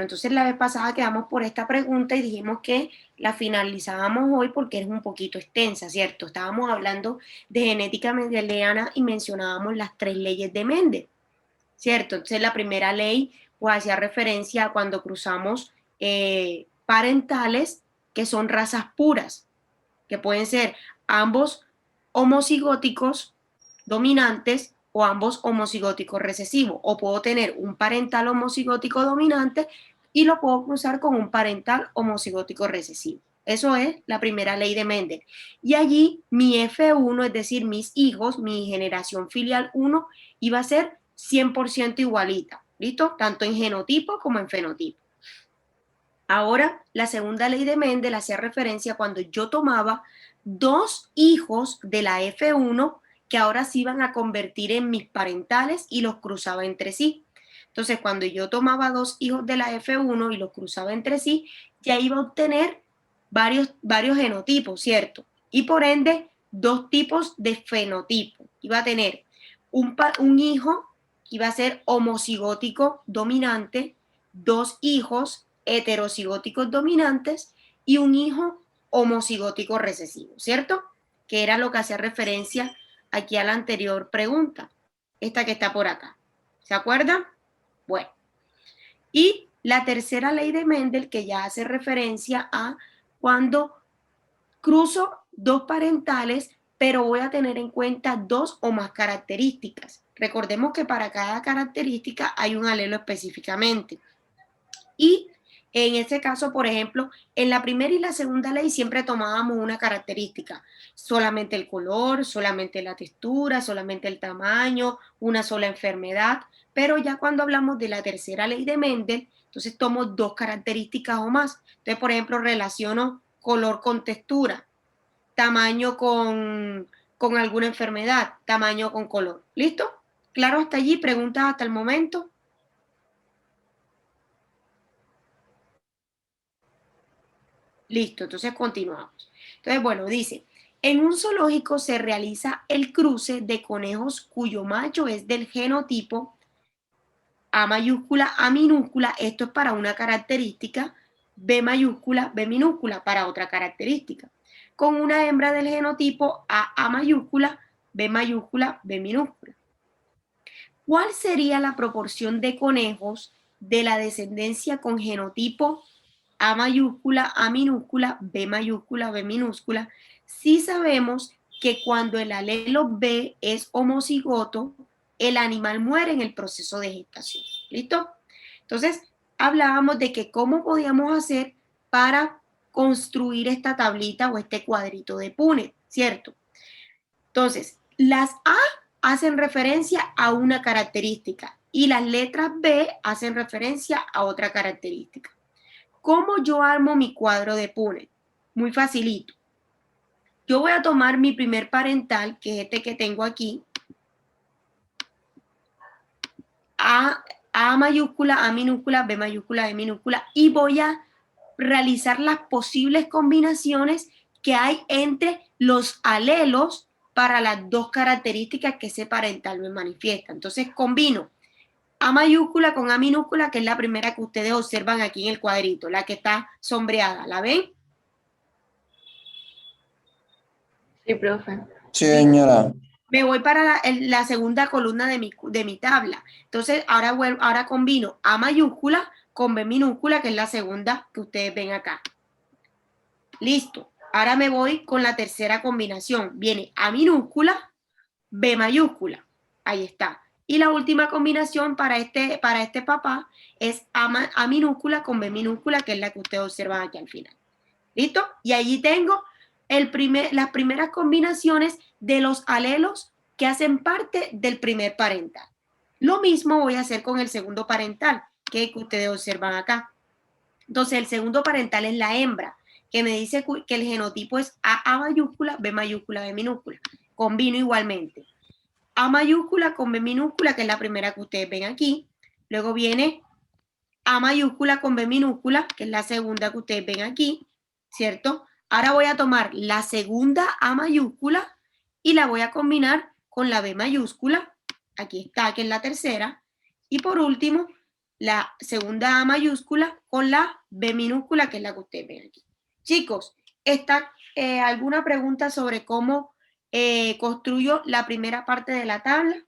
entonces la vez pasada quedamos por esta pregunta y dijimos que la finalizábamos hoy porque es un poquito extensa, ¿cierto? Estábamos hablando de genética mendeliana y mencionábamos las 3 leyes de Mendel, ¿cierto? Entonces la primera ley pues hacía referencia a cuando cruzamos parentales que son razas puras, que pueden ser ambos homocigóticos dominantes o ambos homocigóticos recesivos, o puedo tener un parental homocigótico dominante y lo puedo cruzar con un parental homocigótico recesivo. Eso es la primera ley de Mendel. Y allí mi F1, es decir, mis hijos, mi generación filial 1, iba a ser 100% igualita, ¿listo? Tanto en genotipo como en fenotipo. Ahora, la segunda ley de Mendel hacía referencia cuando yo tomaba 2 hijos de la F1 que ahora se iban a convertir en mis parentales y los cruzaba entre sí. Entonces, cuando yo tomaba 2 hijos de la F1 y los cruzaba entre sí, ya iba a obtener varios genotipos, ¿cierto? Y por ende, 2 tipos de fenotipo. Iba a tener un hijo que iba a ser homocigótico dominante, 2 hijos heterocigóticos dominantes y un hijo homocigótico recesivo, ¿cierto? Que era lo que hacía referencia aquí a la anterior pregunta, esta que está por acá. ¿Se acuerdan? Bueno. Y la tercera ley de Mendel, que ya hace referencia a cuando cruzo 2 parentales, pero voy a tener en cuenta 2 o más características. Recordemos que para cada característica hay un alelo específicamente. Y en este caso, por ejemplo, en la primera y la segunda ley siempre tomábamos una característica, solamente el color, solamente la textura, solamente el tamaño, una sola enfermedad, pero ya cuando hablamos de la tercera ley de Mendel, entonces tomo 2 características o más. Entonces, por ejemplo, relaciono color con textura, tamaño con alguna enfermedad, tamaño con color. ¿Listo? ¿Claro hasta allí? ¿Preguntas hasta el momento? Listo, entonces continuamos. Entonces, bueno, dice, en un zoológico se realiza el cruce de conejos cuyo macho es del genotipo A mayúscula, A minúscula, esto es para una característica, B mayúscula, B minúscula para otra característica, con una hembra del genotipo A mayúscula, B mayúscula, B minúscula. ¿Cuál sería la proporción de conejos de la descendencia con genotipo A mayúscula, A minúscula, B mayúscula, B minúscula, si sabemos que cuando el alelo B es homocigoto, el animal muere en el proceso de gestación? ¿Listo? Entonces, hablábamos de que cómo podíamos hacer para construir esta tablita o este cuadrito de Punnett, ¿cierto? Entonces, las A hacen referencia a una característica y las letras B hacen referencia a otra característica. ¿Cómo yo armo mi cuadro de Punnett? Muy facilito. Yo voy a tomar mi primer parental, que es este que tengo aquí, A mayúscula, A minúscula, B mayúscula, B minúscula, y voy a realizar las posibles combinaciones que hay entre los alelos para las 2 características que ese parental me manifiesta. Entonces combino A mayúscula con A minúscula, que es la primera que ustedes observan aquí en el cuadrito, la que está sombreada. ¿La ven? Sí, profe. Sí, señora. Me voy para la segunda columna de mi tabla. Entonces, ahora combino A mayúscula con B minúscula, que es la segunda que ustedes ven acá. Listo. Ahora me voy con la tercera combinación. Viene A minúscula, B mayúscula. Ahí está. Y la última combinación para este papá es A minúscula con B minúscula, que es la que ustedes observan aquí al final. ¿Listo? Y allí tengo las primeras combinaciones de los alelos que hacen parte del primer parental. Lo mismo voy a hacer con el segundo parental, que ustedes observan acá. Entonces, el segundo parental es la hembra, que me dice que el genotipo es A mayúscula, B mayúscula, B minúscula. Combino igualmente. A mayúscula con B minúscula, que es la primera que ustedes ven aquí. Luego viene A mayúscula con B minúscula, que es la segunda que ustedes ven aquí, ¿cierto? Ahora voy a tomar la segunda A mayúscula y la voy a combinar con la B mayúscula. Aquí está, que es la tercera. Y por último, la segunda A mayúscula con la B minúscula, que es la que ustedes ven aquí. Chicos, ¿está alguna pregunta sobre cómo construyo la primera parte de la tabla?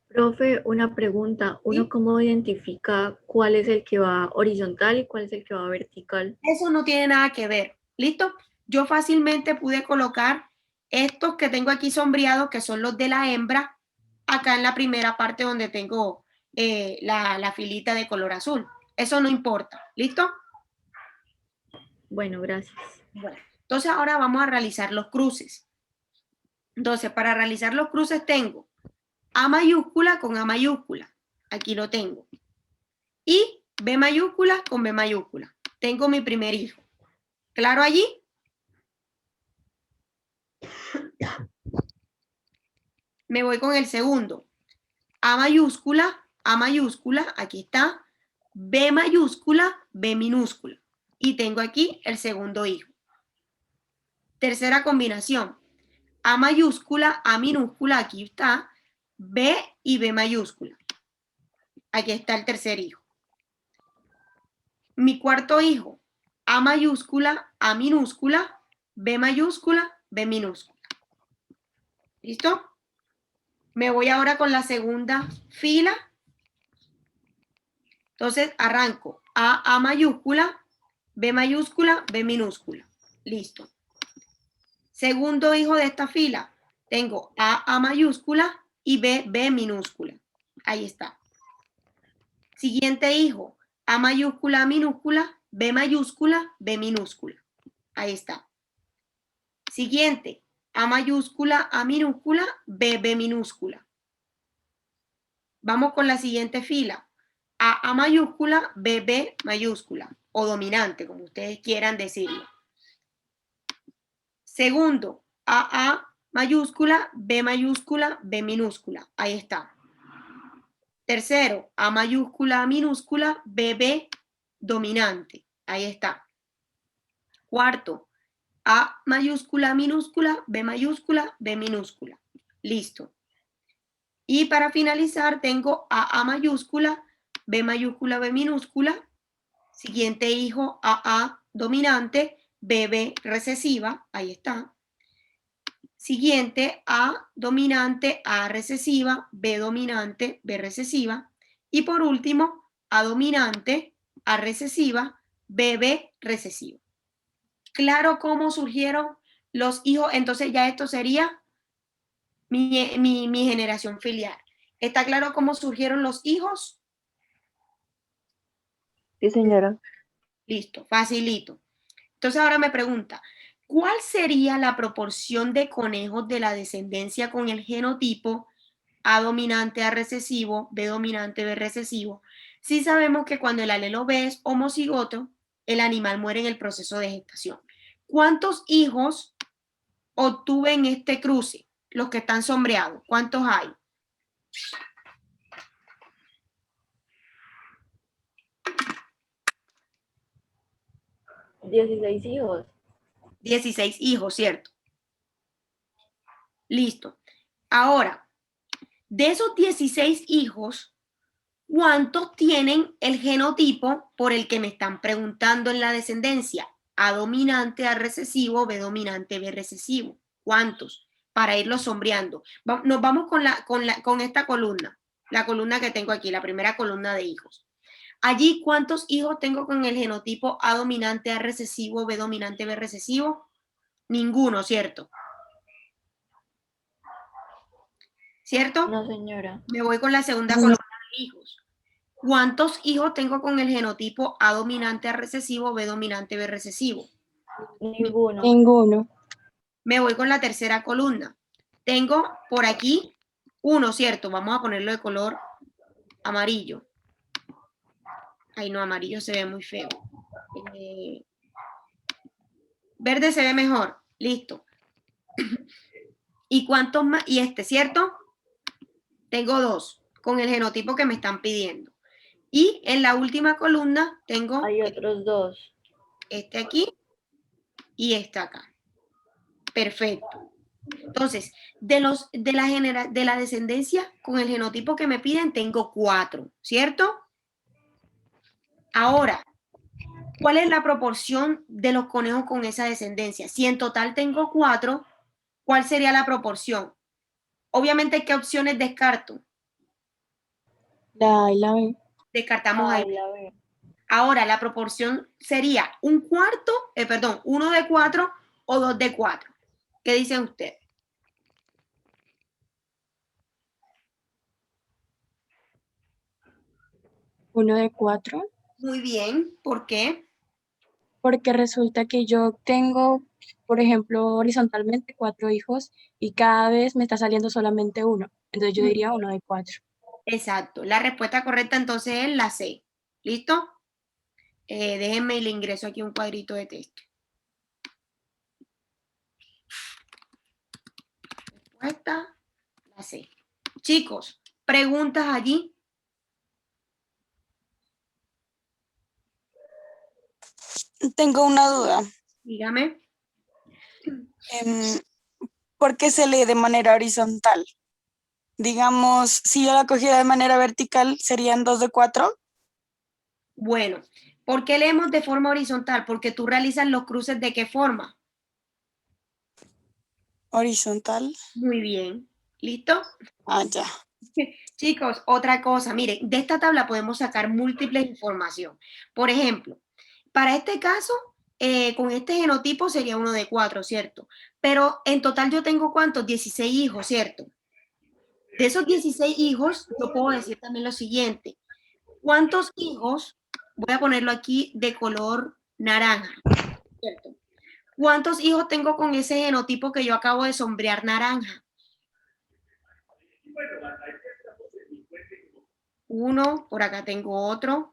Profe, una pregunta. ¿Uno ¿Sí? cómo identifica cuál es el que va horizontal y cuál es el que va vertical? Eso no tiene nada que ver. ¿Listo? Yo fácilmente pude colocar estos que tengo aquí sombreados, que son los de la hembra, acá en la primera parte donde tengo la filita de color azul. Eso no importa. ¿Listo? Bueno, gracias. Bueno, entonces ahora vamos a realizar los cruces. Entonces, para realizar los cruces tengo A mayúscula con A mayúscula. Aquí lo tengo. Y B mayúscula con B mayúscula. Tengo mi primer hijo. ¿Claro allí? Me voy con el segundo. A mayúscula, aquí está. B mayúscula, B minúscula. Y tengo aquí el segundo hijo. Tercera combinación. A mayúscula, A minúscula, aquí está. B y B mayúscula. Aquí está el tercer hijo. Mi cuarto hijo, A mayúscula, A minúscula, B mayúscula, B minúscula. ¿Listo? Me voy ahora con la segunda fila. Entonces arranco A mayúscula, B mayúscula, B minúscula. Listo. Segundo hijo de esta fila, tengo A mayúscula y B minúscula. Ahí está. Siguiente hijo, A mayúscula, A minúscula, B mayúscula, B minúscula. Ahí está. Siguiente, A mayúscula, A minúscula, B minúscula. Vamos con la siguiente fila. A mayúscula, B mayúscula o dominante, como ustedes quieran decirlo. Segundo, A mayúscula, B minúscula. Ahí está. Tercero, A mayúscula, A minúscula, B dominante. Ahí está. Cuarto, A mayúscula, minúscula, B minúscula. Listo. Y para finalizar tengo A mayúscula, B minúscula. Siguiente hijo, A dominante, B recesiva. Ahí está. Siguiente, A dominante, A recesiva, B dominante, B recesiva. Y por último, A dominante, A recesiva, B recesiva. Claro cómo surgieron los hijos, entonces ya esto sería mi generación filial. ¿Está claro cómo surgieron los hijos? Sí, señora. Listo, facilito. Entonces ahora me pregunta, ¿cuál sería la proporción de conejos de la descendencia con el genotipo A dominante, A recesivo, B dominante, B recesivo? Sí sabemos que cuando el alelo B es homocigoto, el animal muere en el proceso de gestación. ¿Cuántos hijos obtuve en este cruce? Los que están sombreados. ¿Cuántos hay? ¿16 hijos? 16 hijos, ¿cierto? Listo. Ahora, de esos 16 hijos, ¿cuántos tienen el genotipo por el que me están preguntando en la descendencia? A dominante, A recesivo, B dominante, B recesivo. ¿Cuántos? Para irlo sombreando. Nos vamos con esta columna, la columna que tengo aquí, la primera columna de hijos. Allí, ¿cuántos hijos tengo con el genotipo A dominante, A recesivo, B dominante, B recesivo? Ninguno, ¿cierto? ¿Cierto? No, señora. Me voy con la segunda columna de hijos. ¿Cuántos hijos tengo con el genotipo A dominante, A recesivo, B dominante, B recesivo? Ninguno. Ninguno. Me voy con la tercera columna. Tengo por aquí uno, ¿cierto? Vamos a ponerlo de color amarillo. Ay, no, amarillo se ve muy feo. Verde se ve mejor. Listo. ¿Y cuántos más? Y este, ¿cierto? Tengo dos con el genotipo que me están pidiendo. Y en la última columna tengo Hay otros dos. este aquí y este acá. Perfecto. Entonces, de la descendencia con el genotipo que me piden, tengo 4, ¿cierto? Ahora, ¿cuál es la proporción de los conejos con esa descendencia? Si en total tengo 4, ¿cuál sería la proporción? Obviamente, ¿qué opciones descarto? La A y la B. Descartamos ahí. la B. Ahora, la proporción sería un cuarto, perdón, 1 de 4 o 2 de 4. ¿Qué dicen ustedes? 1 de 4. Muy bien, ¿por qué? Porque resulta que yo tengo, por ejemplo, horizontalmente 4 hijos y cada vez me está saliendo solamente uno. Entonces yo diría 1 de 4. Exacto. La respuesta correcta entonces es la C. ¿Listo? Déjenme y le ingreso aquí un cuadrito de texto. Respuesta, la C. Chicos, ¿preguntas allí? Tengo una duda. Dígame. ¿Por qué se lee de manera horizontal? Digamos, si yo la cogiera de manera vertical, ¿serían 2 de 4? Bueno, ¿por qué leemos de forma horizontal? Porque tú realizas los cruces ¿de qué forma? Horizontal. Muy bien. ¿Listo? Ah, ya. Chicos, otra cosa, miren, de esta tabla podemos sacar múltiples información. Por ejemplo, para este caso, con este genotipo sería 1 de 4, ¿cierto? Pero en total yo tengo ¿cuántos? 16 hijos, ¿cierto? De esos 16 hijos, yo puedo decir también lo siguiente. ¿Cuántos hijos? Voy a ponerlo aquí de color naranja, ¿cierto? ¿Cuántos hijos tengo con ese genotipo que yo acabo de sombrear naranja? 1, por acá tengo otro,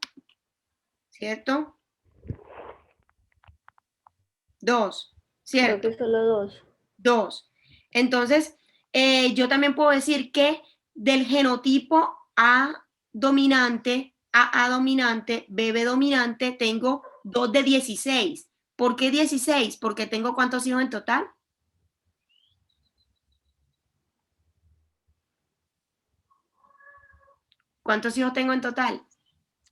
¿cierto? 2, Creo ¿cierto? que solo 2. 2. Entonces, yo también puedo decir que del genotipo A dominante, AA dominante, BB dominante, tengo 2 de 16. ¿Por qué 16? Porque tengo ¿cuántos hijos en total? ¿Cuántos hijos tengo en total?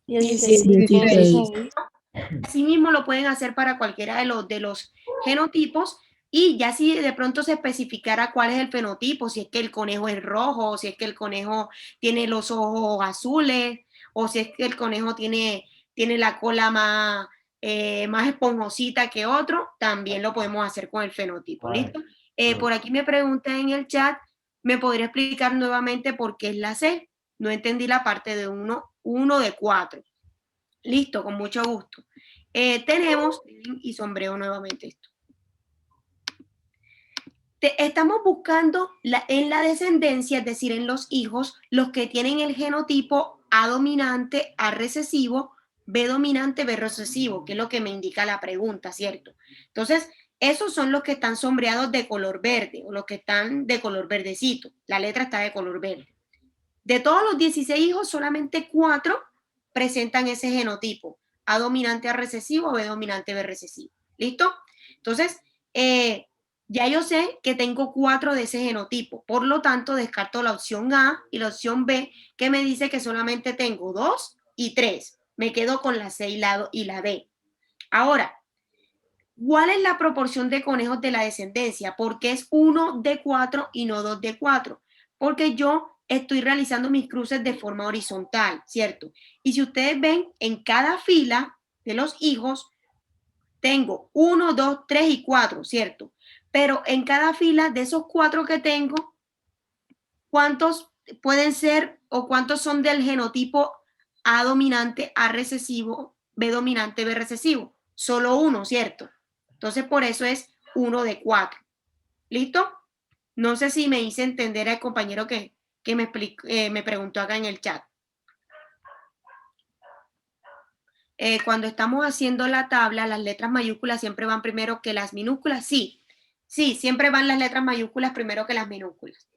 16. 16. Así mismo lo pueden hacer para cualquiera de los genotipos y ya si de pronto se especificara cuál es el fenotipo, si es que el conejo es rojo, si es que el conejo tiene los ojos azules o si es que el conejo tiene la cola más esponjosita que otro, también lo podemos hacer con el fenotipo. ¿Listo? Por aquí me preguntan en el chat, ¿me podría explicar nuevamente por qué es la C? No entendí la parte de 1 de 4. Listo, con mucho gusto. Tenemos, y sombreo nuevamente esto. Estamos buscando en la descendencia, es decir, en los hijos, los que tienen el genotipo A dominante, A recesivo, B dominante, B recesivo, que es lo que me indica la pregunta, ¿cierto? Entonces, esos son los que están sombreados de color verde o los que están de color verdecito. La letra está de color verde. De todos los 16 hijos, solamente 4 presentan ese genotipo. A dominante A recesivo, B dominante B recesivo. ¿Listo? Entonces, ya yo sé que tengo 4 de ese genotipo. Por lo tanto, descarto la opción A y la opción B, que me dice que solamente tengo 2 y 3. Me quedo con la C y la D. Ahora, ¿cuál es la proporción de conejos de la descendencia? ¿Por qué es 1 de 4 y no 2 de 4? Porque yo estoy realizando mis cruces de forma horizontal, ¿cierto? Y si ustedes ven, en cada fila de los hijos, tengo 1, 2, 3 y 4, ¿cierto? Pero en cada fila de esos 4 que tengo, ¿cuántos pueden ser o cuántos son del genotipo A dominante, A recesivo, B dominante, B recesivo? Solo uno, ¿cierto? Entonces, por eso es 1 de 4. ¿Listo? No sé si me hice entender al compañero que me preguntó acá en el chat. Cuando estamos haciendo la tabla, las letras mayúsculas siempre van primero que las minúsculas. Sí, sí, siempre van las letras mayúsculas primero que las minúsculas.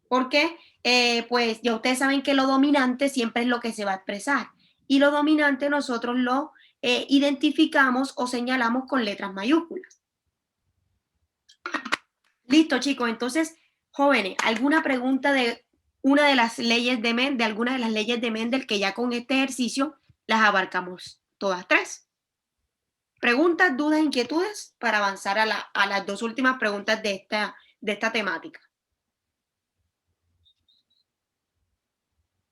Porque, pues, ya ustedes saben que lo dominante siempre es lo que se va a expresar. Y lo dominante nosotros lo identificamos o señalamos con letras mayúsculas. Listo, chicos. Entonces, jóvenes, ¿alguna pregunta de una de las leyes de Mendel, de alguna de las leyes de Mendel que ya con este ejercicio las abarcamos todas tres. ¿Preguntas, dudas, inquietudes para avanzar a las dos últimas preguntas de esta temática?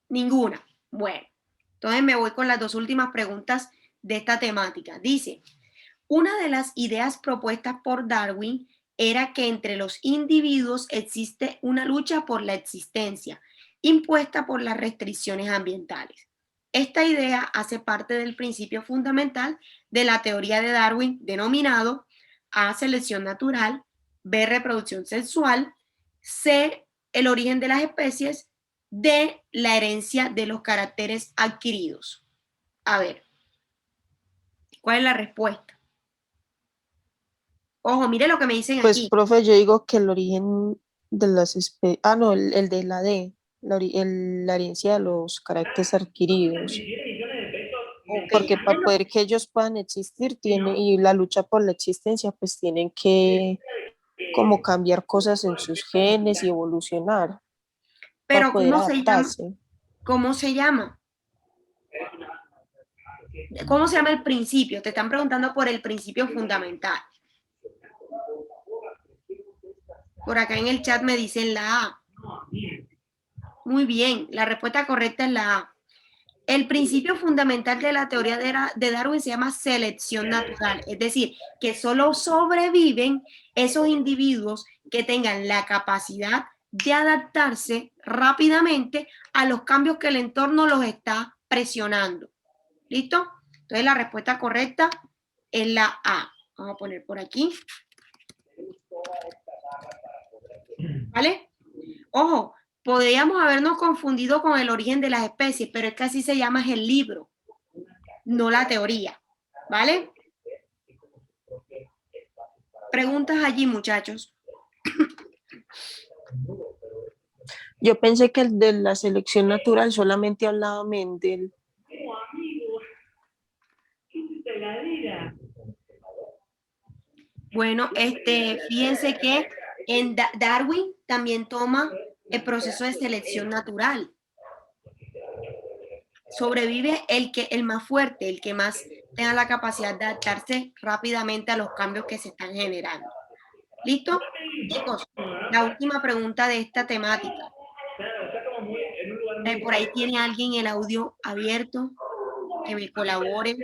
Ninguna. Bueno, entonces me voy con las dos últimas preguntas de esta temática. Dice, una de las ideas propuestas por Darwin era que entre los individuos existe una lucha por la existencia, impuesta por las restricciones ambientales. Esta idea hace parte del principio fundamental de la teoría de Darwin denominado A, selección natural, B, reproducción sexual, C, el origen de las especies, D, la herencia de los caracteres adquiridos. A ver, ¿cuál es la respuesta? Ojo, mire lo que me dicen Pues, aquí. profe, yo digo que el origen de las especies, no, el de la D, la herencia de los caracteres adquiridos, porque para poder que ellos puedan existir y la lucha por la existencia, pues tienen que como cambiar cosas en sus genes y evolucionar Pero para poder ¿cómo se llama? adaptarse. ¿Cómo se llama? ¿Cómo se llama el principio? Te están preguntando por el principio fundamental. Por acá en el chat me dicen la A. Muy bien, la respuesta correcta es la A. El principio fundamental de la teoría de Darwin se llama selección natural, es decir, que solo sobreviven esos individuos que tengan la capacidad de adaptarse rápidamente a los cambios que el entorno los está presionando. ¿Listo? Entonces la respuesta correcta es la A. Vamos a poner por aquí. ¿Vale? Ojo, podríamos habernos confundido con el origen de las especies, pero es que así se llama el libro, no la teoría. ¿Vale? Preguntas allí, muchachos. Yo pensé que el de la selección natural solamente hablaba Mendel. Bueno, fíjense que en Darwin también toma el proceso de selección natural. Sobrevive el más fuerte, el que más tenga la capacidad de adaptarse rápidamente a los cambios que se están generando. ¿Listo? Chicos, la última pregunta de esta temática. Por ahí tiene alguien el audio abierto que me colabore.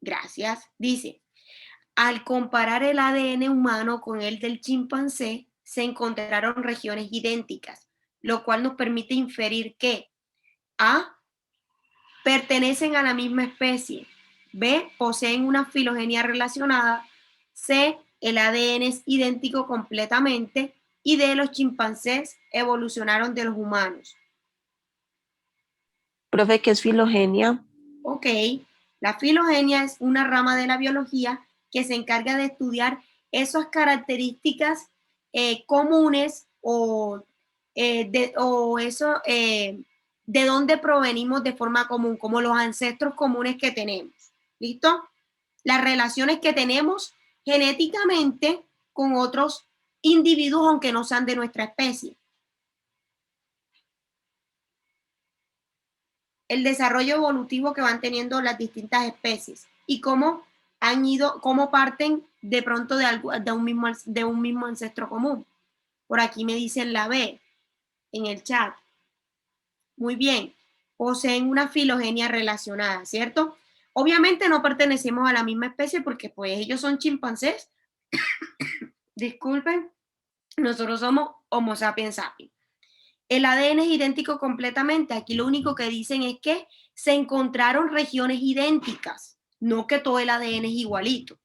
Gracias. Dice, al comparar el ADN humano con el del chimpancé, se encontraron regiones idénticas, lo cual nos permite inferir que A, pertenecen a la misma especie, B, poseen una filogenia relacionada, C, el ADN es idéntico completamente y D, los chimpancés evolucionaron de los humanos. Profe, ¿qué es filogenia? Ok, la filogenia es una rama de la biología que se encarga de estudiar esas características comunes de dónde provenimos de forma común, como los ancestros comunes que tenemos. ¿Listo? Las relaciones que tenemos genéticamente con otros individuos, aunque no sean de nuestra especie. El desarrollo evolutivo que van teniendo las distintas especies y cómo parten de pronto de un mismo ancestro común. Por aquí me dicen la B en el chat. Muy bien, poseen una filogenia relacionada, ¿cierto? Obviamente no pertenecemos a la misma especie porque pues ellos son chimpancés. Disculpen, nosotros somos Homo sapiens sapiens. El ADN es idéntico completamente. Aquí lo único que dicen es que se encontraron regiones idénticas, no que todo el ADN es igualito.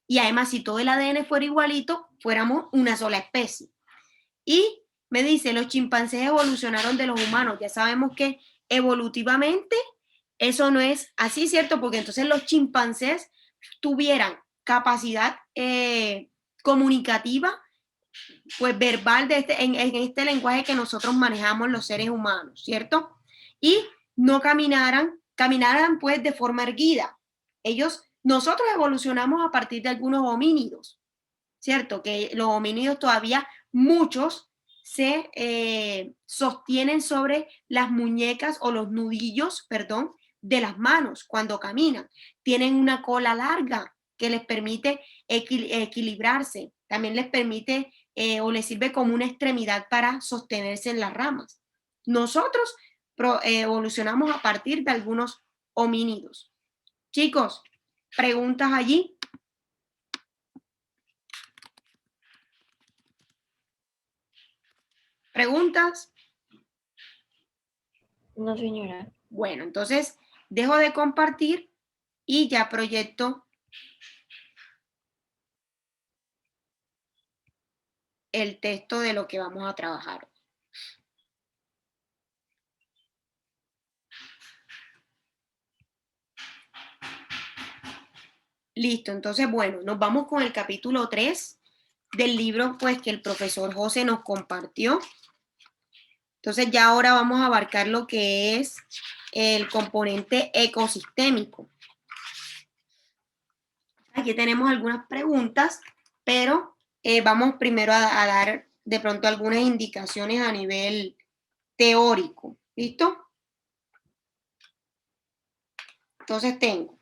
Y además, si todo el ADN fuera igualito, fuéramos una sola especie. Y me dice, los chimpancés evolucionaron de los humanos. Ya sabemos que evolutivamente eso no es así, ¿cierto? Porque entonces los chimpancés tuvieran capacidad comunicativa, pues verbal en este lenguaje que nosotros manejamos los seres humanos, ¿cierto? Y no caminaran pues de forma erguida. Nosotros evolucionamos a partir de algunos homínidos, ¿cierto? Que los homínidos todavía muchos se sostienen sobre las muñecas o los nudillos, perdón, de las manos cuando caminan. Tienen una cola larga que les permite equilibrarse. También les permite o les sirve como una extremidad para sostenerse en las ramas. Nosotros evolucionamos a partir de algunos homínidos. Chicos, ¿preguntas allí? ¿Preguntas? No, señora. Bueno, entonces dejo de compartir y ya proyecto el texto de lo que vamos a trabajar. Listo, entonces, bueno, nos vamos con el capítulo 3 del libro, pues, que el profesor José nos compartió. Entonces, ya ahora vamos a abarcar lo que es el componente ecosistémico. Aquí tenemos algunas preguntas, pero vamos primero a dar de pronto algunas indicaciones a nivel teórico. ¿Listo? Entonces tengo.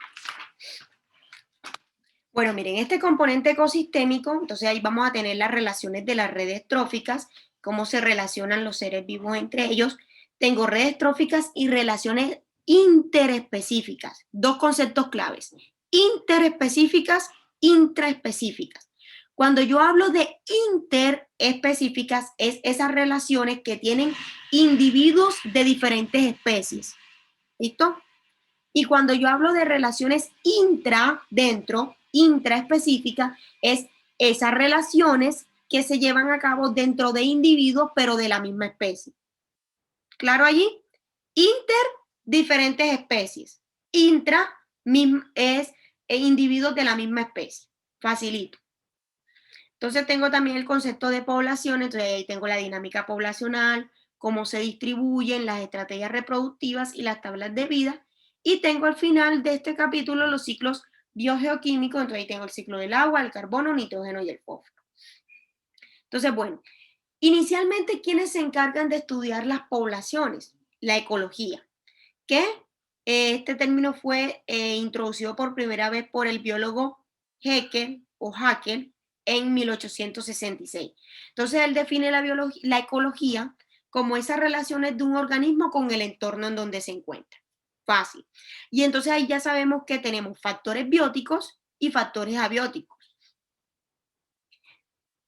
Bueno, miren, este componente ecosistémico, entonces ahí vamos a tener las relaciones de las redes tróficas, cómo se relacionan los seres vivos entre ellos. Tengo redes tróficas y relaciones interespecíficas. Dos conceptos claves. Interespecíficas, intraespecíficas. Cuando yo hablo de interespecíficas, es esas relaciones que tienen individuos de diferentes especies. ¿Listo? Y cuando yo hablo de relaciones intraespecíficas, es esas relaciones que se llevan a cabo dentro de individuos, pero de la misma especie. ¿Claro allí? Inter, diferentes especies. Intra es individuos de la misma especie. Facilito. Entonces tengo también el concepto de población, entonces ahí tengo la dinámica poblacional, cómo se distribuyen las estrategias reproductivas y las tablas de vida. Y tengo al final de este capítulo los ciclos biogeoquímicos, entonces ahí tengo el ciclo del agua, el carbono, nitrógeno y el fósforo. Entonces, bueno, inicialmente, ¿quiénes se encargan de estudiar las poblaciones? La ecología, que este término fue introducido por primera vez por el biólogo Haeckel en 1866. Entonces, él define la ecología como esas relaciones de un organismo con el entorno en donde se encuentra. Fácil. Y entonces ahí ya sabemos que tenemos factores bióticos y factores abióticos.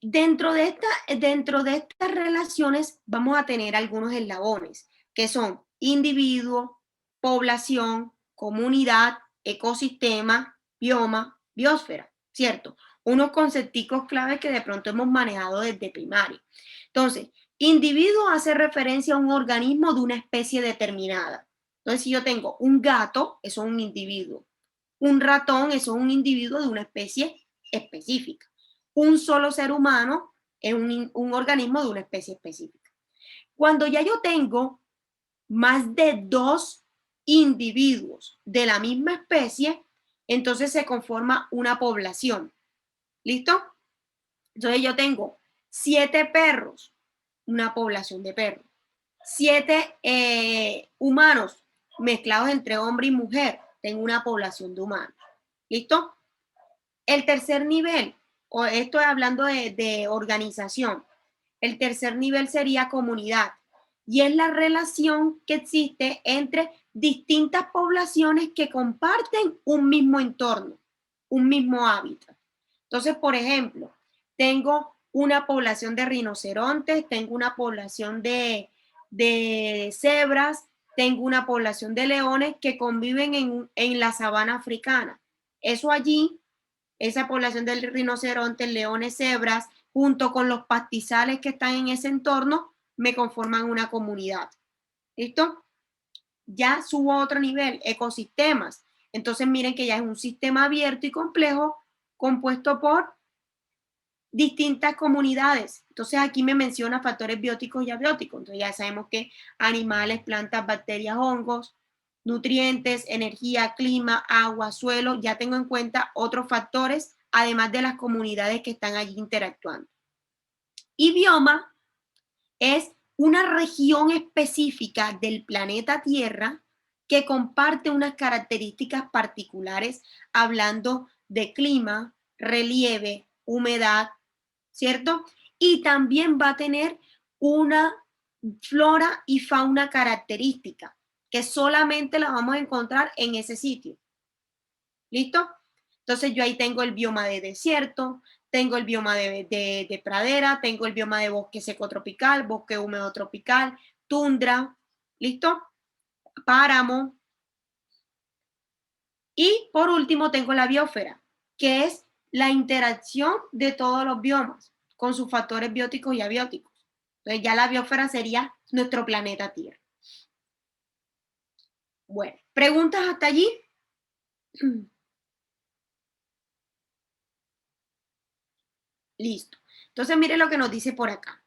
Dentro de estas relaciones vamos a tener algunos eslabones, que son individuo, población, comunidad, ecosistema, bioma, biosfera, ¿cierto? Unos conceptos claves que de pronto hemos manejado desde primaria. Entonces, individuo hace referencia a un organismo de una especie determinada. Entonces, si yo tengo un gato, eso es un individuo. Un ratón, eso es un individuo de una especie específica. Un solo ser humano es un organismo de una especie específica. Cuando ya yo tengo más de 2 individuos de la misma especie, entonces se conforma una población. ¿Listo? Entonces yo tengo 7 perros, una población de perros. 7 humanos mezclados entre hombre y mujer, tengo una población de humanos. ¿Listo? El tercer nivel, o esto es hablando de organización, el tercer nivel sería comunidad, y es la relación que existe entre distintas poblaciones que comparten un mismo entorno, un mismo hábitat. Entonces, por ejemplo, tengo una población de rinocerontes, tengo una población de cebras, tengo una población de leones que conviven en la sabana africana. Eso allí, esa población de rinocerontes, leones, cebras, junto con los pastizales que están en ese entorno, me conforman una comunidad. ¿Listo? Ya subo a otro nivel, ecosistemas. Entonces miren que ya es un sistema abierto y complejo compuesto por distintas comunidades. Entonces aquí me menciona factores bióticos y abióticos. Entonces ya sabemos que animales, plantas, bacterias, hongos, nutrientes, energía, clima, agua, suelo. Ya tengo en cuenta otros factores, además de las comunidades que están allí interactuando. Y bioma es una región específica del planeta Tierra que comparte unas características particulares hablando de clima, relieve, humedad, ¿cierto? Y también va a tener una flora y fauna característica que solamente la vamos a encontrar en ese sitio. ¿Listo? Entonces yo ahí tengo el bioma de desierto, tengo el bioma de pradera, tengo el bioma de bosque seco tropical, bosque húmedo tropical, tundra, ¿listo? Páramo. Y por último tengo la biosfera, que es la interacción de todos los biomas con sus factores bióticos y abióticos. Entonces ya la biosfera sería nuestro planeta Tierra. Bueno, ¿preguntas hasta allí? Listo. Entonces mire lo que nos dice por acá.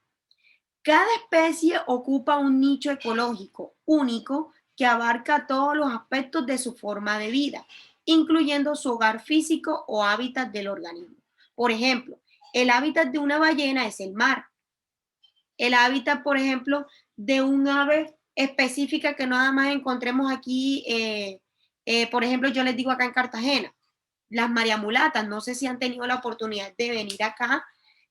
Cada especie ocupa un nicho ecológico único que abarca todos los aspectos de su forma de vida, incluyendo su hogar físico o hábitat del organismo. Por ejemplo, el hábitat de una ballena es el mar. El hábitat, por ejemplo, de un ave específica que nada más encontremos aquí, por ejemplo, yo les digo acá en Cartagena, las mariamulatas, no sé si han tenido la oportunidad de venir acá,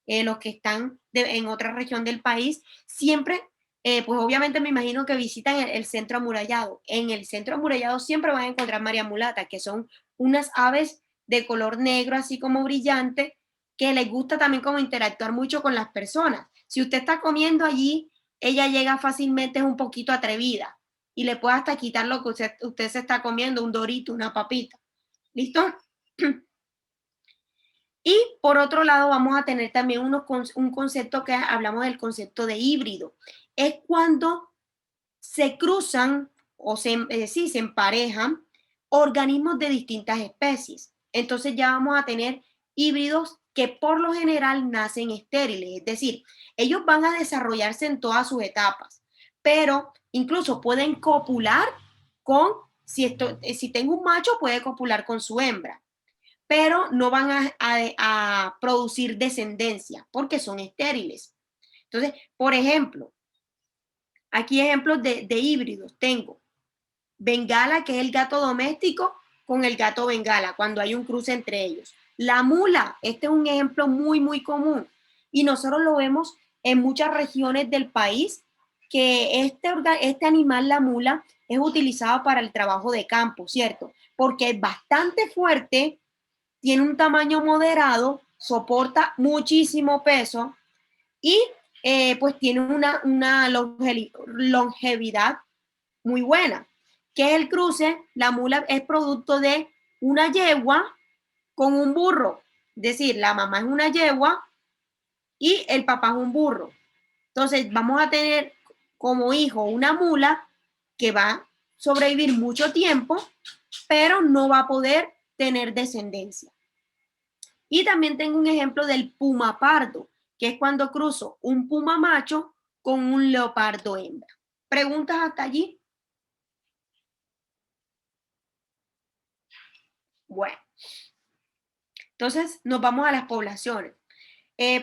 los que están en otra región del país, siempre, pues obviamente me imagino que visitan el centro amurallado. En el centro amurallado siempre van a encontrar mariamulatas, que son unas aves de color negro, así como brillante, que les gusta también como interactuar mucho con las personas. Si usted está comiendo allí, ella llega fácilmente, es un poquito atrevida y le puede hasta quitar lo que usted se está comiendo, un dorito, una papita. ¿Listo? Y por otro lado vamos a tener también un concepto que hablamos del concepto de híbrido. Es cuando se cruzan o se emparejan organismos de distintas especies. Entonces ya vamos a tener híbridos que por lo general nacen estériles, es decir, ellos van a desarrollarse en todas sus etapas, pero incluso pueden copular con, si tengo un macho, puede copular con su hembra, pero no van a producir descendencia porque son estériles. Entonces, por ejemplo, aquí ejemplos de híbridos. Tengo bengala, que es el gato doméstico, con el gato bengala, cuando hay un cruce entre ellos. La mula, este es un ejemplo muy, muy común. Y nosotros lo vemos en muchas regiones del país, que este animal, la mula, es utilizado para el trabajo de campo, ¿cierto? Porque es bastante fuerte, tiene un tamaño moderado, soporta muchísimo peso y pues tiene una longevidad muy buena. ¿Qué es el cruce? La mula es producto de una yegua con un burro. Es decir, la mamá es una yegua y el papá es un burro. Entonces vamos a tener como hijo una mula que va a sobrevivir mucho tiempo, pero no va a poder tener descendencia. Y también tengo un ejemplo del puma pardo, que es cuando cruzo un puma macho con un leopardo hembra. ¿Preguntas hasta allí? Bueno, entonces nos vamos a las poblaciones.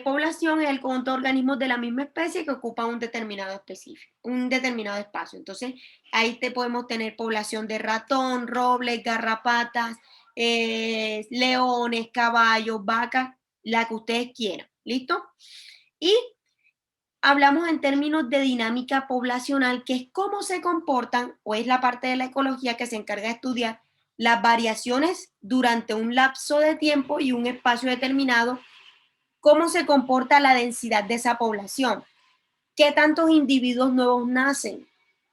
Población es el conjunto de organismos de la misma especie que ocupa un determinado espacio. Entonces, ahí podemos tener población de ratón, robles, garrapatas, leones, caballos, vacas, la que ustedes quieran. ¿Listo? Y hablamos en términos de dinámica poblacional, que es cómo se comportan, o es la parte de la ecología que se encarga de estudiar las variaciones durante un lapso de tiempo y un espacio determinado, cómo se comporta la densidad de esa población, qué tantos individuos nuevos nacen,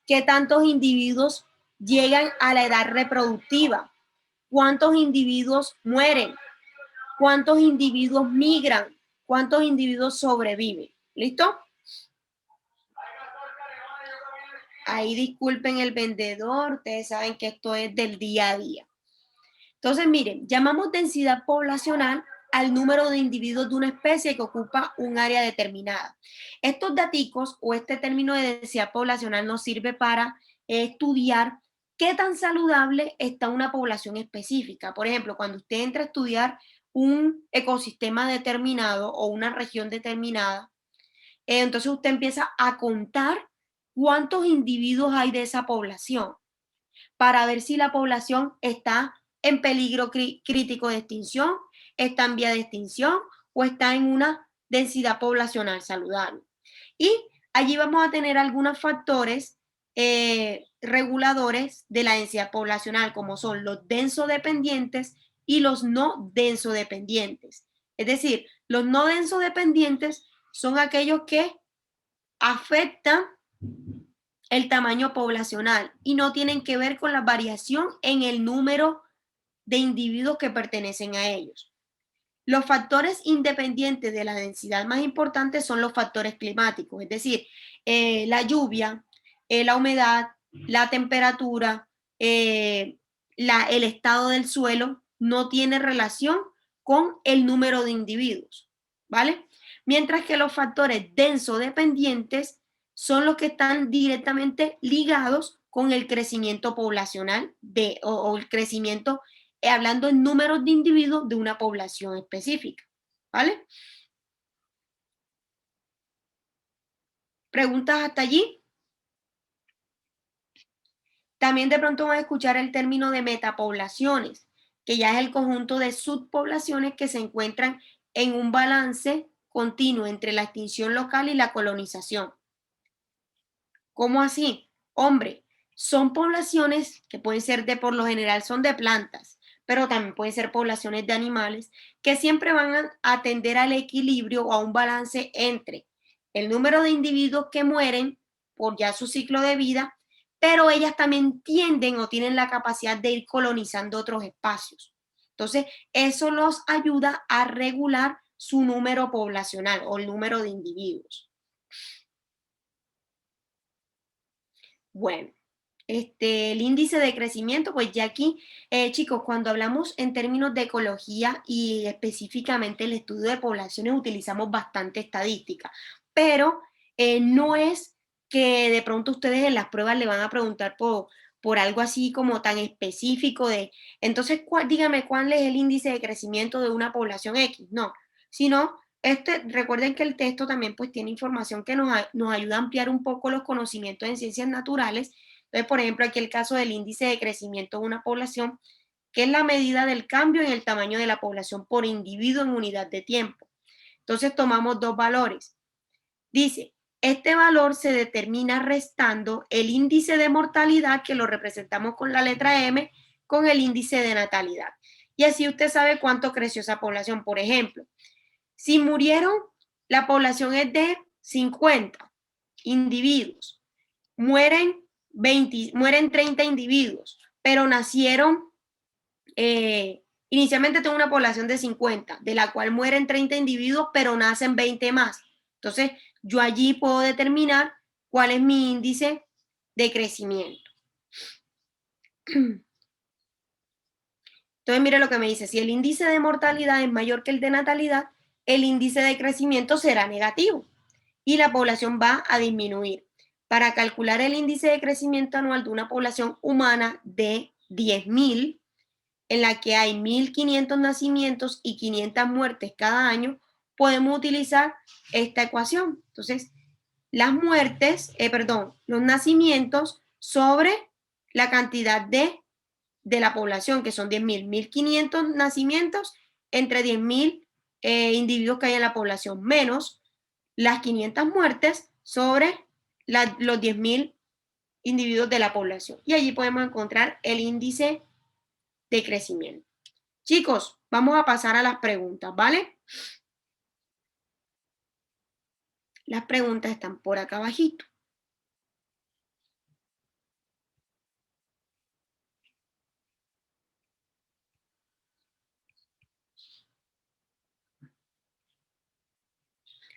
qué tantos individuos llegan a la edad reproductiva, cuántos individuos mueren, cuántos individuos migran, cuántos individuos sobreviven. ¿Listo? Ahí disculpen el vendedor, ustedes saben que esto es del día a día. Entonces, miren, llamamos densidad poblacional al número de individuos de una especie que ocupa un área determinada. Estos daticos o este término de densidad poblacional nos sirve para estudiar qué tan saludable está una población específica. Por ejemplo, cuando usted entra a estudiar un ecosistema determinado o una región determinada, entonces usted empieza a contar cuántos individuos hay de esa población para ver si la población está en peligro crítico de extinción, está en vía de extinción o está en una densidad poblacional saludable. Y allí vamos a tener algunos factores reguladores de la densidad poblacional, como son los densodependientes y los no densodependientes. Es decir, los no densodependientes son aquellos que afectan el tamaño poblacional y no tienen que ver con la variación en el número de individuos que pertenecen a ellos. Los factores independientes de la densidad más importantes son los factores climáticos, es decir, la lluvia, la humedad, la temperatura, el estado del suelo no tiene relación con el número de individuos, ¿vale? Mientras que los factores densodependientes son los que están directamente ligados con el crecimiento poblacional o el crecimiento, hablando en números de individuos de una población específica, ¿vale? ¿Preguntas hasta allí? También de pronto van a escuchar el término de metapoblaciones, que ya es el conjunto de subpoblaciones que se encuentran en un balance continuo entre la extinción local y la colonización. ¿Cómo así? Hombre, son poblaciones que pueden ser por lo general son de plantas, pero también pueden ser poblaciones de animales que siempre van a atender al equilibrio o a un balance entre el número de individuos que mueren por ya su ciclo de vida, pero ellas también tienden o tienen la capacidad de ir colonizando otros espacios. Entonces, eso los ayuda a regular su número poblacional o el número de individuos. Bueno, el índice de crecimiento, pues ya aquí, chicos, cuando hablamos en términos de ecología y específicamente el estudio de poblaciones, utilizamos bastante estadística, pero no es que de pronto ustedes en las pruebas le van a preguntar por algo así como tan específico de, entonces, dígame cuál es el índice de crecimiento de una población X, no, sino recuerden que el texto también pues tiene información que nos ayuda a ampliar un poco los conocimientos en ciencias naturales. Entonces, por ejemplo, aquí el caso del índice de crecimiento de una población, que es la medida del cambio en el tamaño de la población por individuo en unidad de tiempo. Entonces, tomamos dos valores. Dice, este valor se determina restando el índice de mortalidad, que lo representamos con la letra M, con el índice de natalidad. Y así usted sabe cuánto creció esa población. Por ejemplo, si murieron, la población es de 50 individuos, mueren 30 individuos, pero nacieron, inicialmente tengo una población de 50, de la cual mueren 30 individuos, pero nacen 20 más. Entonces, yo allí puedo determinar cuál es mi índice de crecimiento. Entonces, mire lo que me dice, si el índice de mortalidad es mayor que el de natalidad, el índice de crecimiento será negativo y la población va a disminuir. Para calcular el índice de crecimiento anual de una población humana de 10.000, en la que hay 1.500 nacimientos y 500 muertes cada año, podemos utilizar esta ecuación. Entonces, los nacimientos sobre la cantidad de la población, que son 10.000, 1.500 nacimientos entre 10.000 individuos que hay en la población, menos las 500 muertes sobre los 10.000 individuos de la población. Y allí podemos encontrar el índice de crecimiento. Chicos, vamos a pasar a las preguntas, ¿vale? Las preguntas están por acá abajito.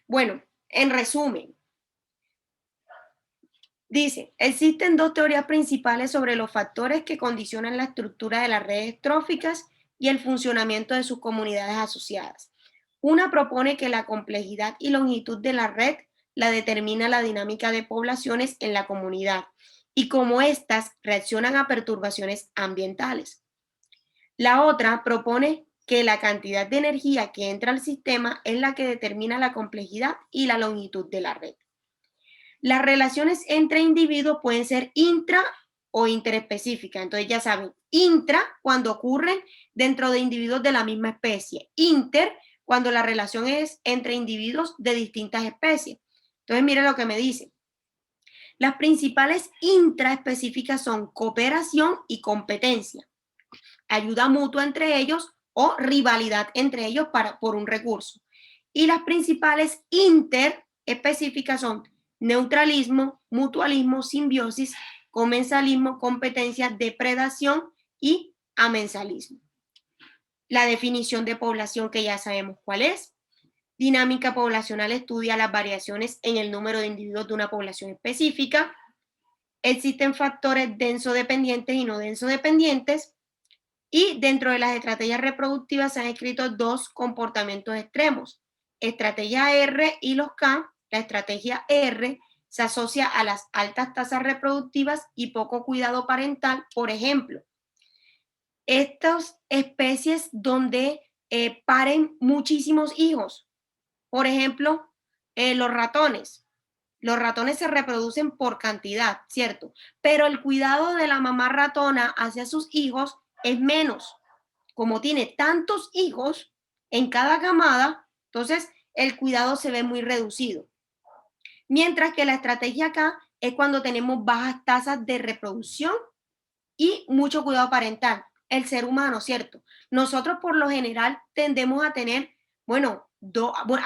Bueno, en resumen, dice, existen dos teorías principales sobre los factores que condicionan la estructura de las redes tróficas y el funcionamiento de sus comunidades asociadas. Una propone que la complejidad y longitud de la red la determina la dinámica de poblaciones en la comunidad y cómo éstas reaccionan a perturbaciones ambientales. La otra propone que la cantidad de energía que entra al sistema es la que determina la complejidad y la longitud de la red. Las relaciones entre individuos pueden ser intra o interespecíficas. Entonces ya saben, intra cuando ocurren dentro de individuos de la misma especie. Inter cuando la relación es entre individuos de distintas especies. Entonces miren lo que me dice. Las principales intraespecíficas son cooperación y competencia, ayuda mutua entre ellos o rivalidad entre ellos por un recurso. Y las principales interespecíficas son neutralismo, mutualismo, simbiosis, comensalismo, competencia, depredación y amensalismo. La definición de población que ya sabemos cuál es. Dinámica poblacional estudia las variaciones en el número de individuos de una población específica. Existen factores denso-dependientes y no denso-dependientes. Y dentro de las estrategias reproductivas se han escrito dos comportamientos extremos. Estrategia R y los K. La estrategia R se asocia a las altas tasas reproductivas y poco cuidado parental. Por ejemplo, estas especies donde paren muchísimos hijos. Por ejemplo, los ratones. Los ratones se reproducen por cantidad, ¿cierto? Pero el cuidado de la mamá ratona hacia sus hijos es menos. Como tiene tantos hijos en cada camada, entonces el cuidado se ve muy reducido. Mientras que la estrategia acá es cuando tenemos bajas tasas de reproducción y mucho cuidado parental. El ser humano, ¿cierto? Nosotros por lo general tendemos a tener, bueno,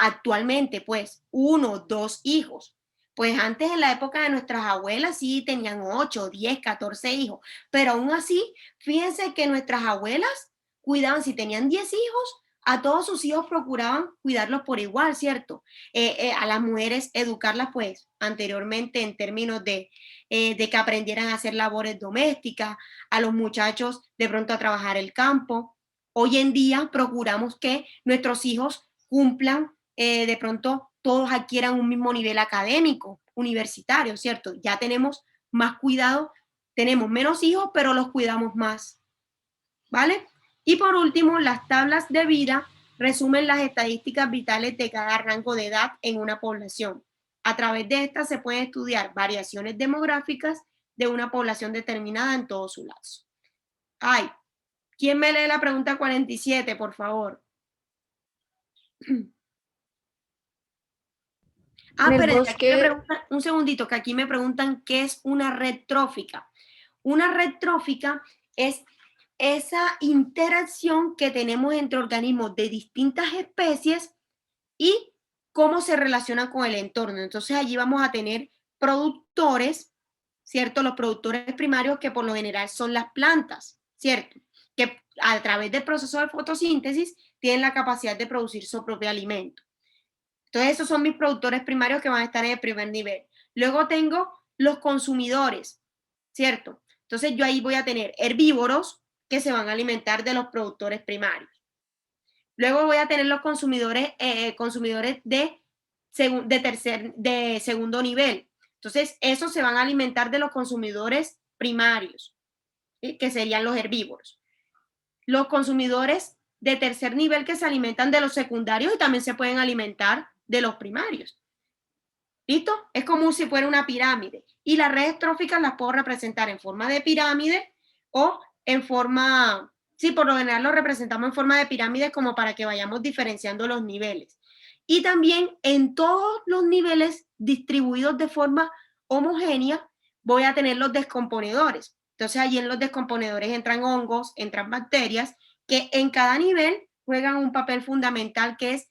actualmente pues 1, 2 hijos. Pues antes en la época de nuestras abuelas sí tenían 8, 10, 14 hijos, pero aún así, fíjense que nuestras abuelas cuidaban, si tenían 10 hijos, a todos sus hijos procuraban cuidarlos por igual, ¿cierto? A las mujeres educarlas pues anteriormente en términos de que aprendieran a hacer labores domésticas, a los muchachos de pronto a trabajar el campo. Hoy en día procuramos que nuestros hijos cumplan, de pronto todos adquieran un mismo nivel académico, universitario, ¿cierto? Ya tenemos más cuidado, tenemos menos hijos, pero los cuidamos más, ¿vale? Y por último, las tablas de vida resumen las estadísticas vitales de cada rango de edad en una población. A través de estas se pueden estudiar variaciones demográficas de una población determinada en todo su lapso. Ay, ¿quién me lee la pregunta 47, por favor? Pero un segundito, que aquí me preguntan qué es una red trófica. Una red trófica es esa interacción que tenemos entre organismos de distintas especies y cómo se relacionan con el entorno. Entonces allí vamos a tener productores, ¿cierto? Los productores primarios que por lo general son las plantas, ¿cierto? Que a través del proceso de fotosíntesis tienen la capacidad de producir su propio alimento. Entonces esos son mis productores primarios que van a estar en el primer nivel. Luego tengo los consumidores, ¿cierto? Entonces yo ahí voy a tener herbívoros que se van a alimentar de los productores primarios. Luego voy a tener los consumidores de segundo nivel. Entonces, esos se van a alimentar de los consumidores primarios, ¿sí? Que serían los herbívoros. Los consumidores de tercer nivel que se alimentan de los secundarios y también se pueden alimentar de los primarios. ¿Listo? Es como si fuera una pirámide. Y las redes tróficas las puedo representar en forma de pirámide o en forma, sí, por lo general lo representamos en forma de pirámide como para que vayamos diferenciando los niveles. Y también en todos los niveles distribuidos de forma homogénea voy a tener los descomponedores. Entonces allí en los descomponedores entran hongos, entran bacterias, que en cada nivel juegan un papel fundamental que es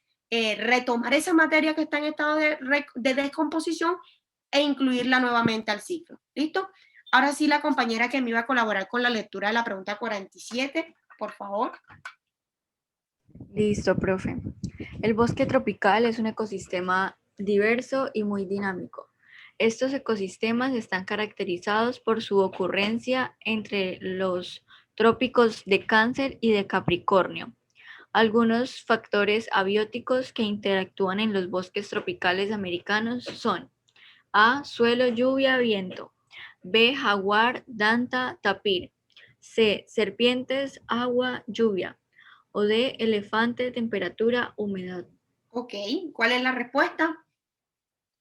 retomar esa materia que está en estado de descomposición e incluirla nuevamente al ciclo. ¿Listo? Ahora sí, la compañera que me iba a colaborar con la lectura de la pregunta 47, por favor. Listo, profe. El bosque tropical es un ecosistema diverso y muy dinámico. Estos ecosistemas están caracterizados por su ocurrencia entre los trópicos de Cáncer y de Capricornio. Algunos factores abióticos que interactúan en los bosques tropicales americanos son A. Suelo, lluvia, viento. B. Jaguar, danta, tapir. C. Serpientes, agua, lluvia. O D, elefante, temperatura, humedad. Ok, ¿cuál es la respuesta?